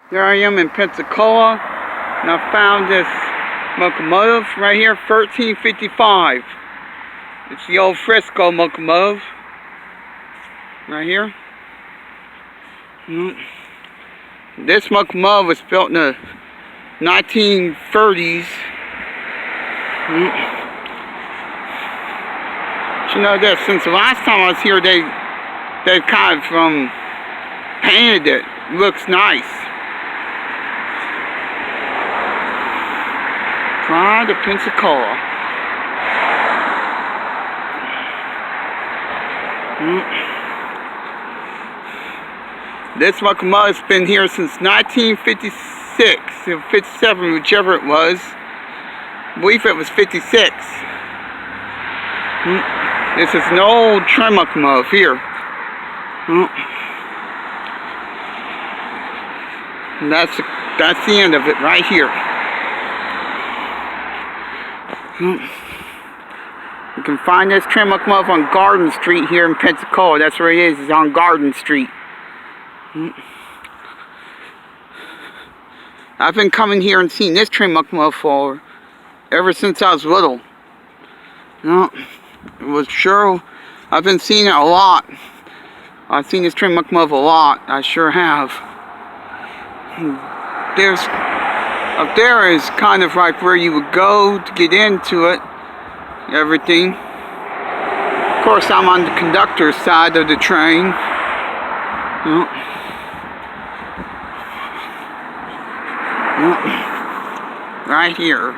Here I am in Pensacola, and I found this locomotive right here, 1355. It's the old FRISCO locomotive, right here. This locomotive was built in the 1930s. You know this, since the last time I was here, they've kind of painted it. Looks nice. Pride of Pensacola. This locomotive's been here since 1956 or 57, whichever it was. I believe it was 56. This is an old train locomotive here. And that's the end of it right here. You can find this train locomotive on Garden Street here in Pensacola. That's where it is. It's on Garden Street. I've been coming here and seeing this train locomotive ever since I was little. It was sure. I've been seeing it a lot. I've seen this train locomotive a lot. I sure have. Up there is kind of like where you would go to get into it. Everything. Of course, I'm on the conductor's side of the train. Right here.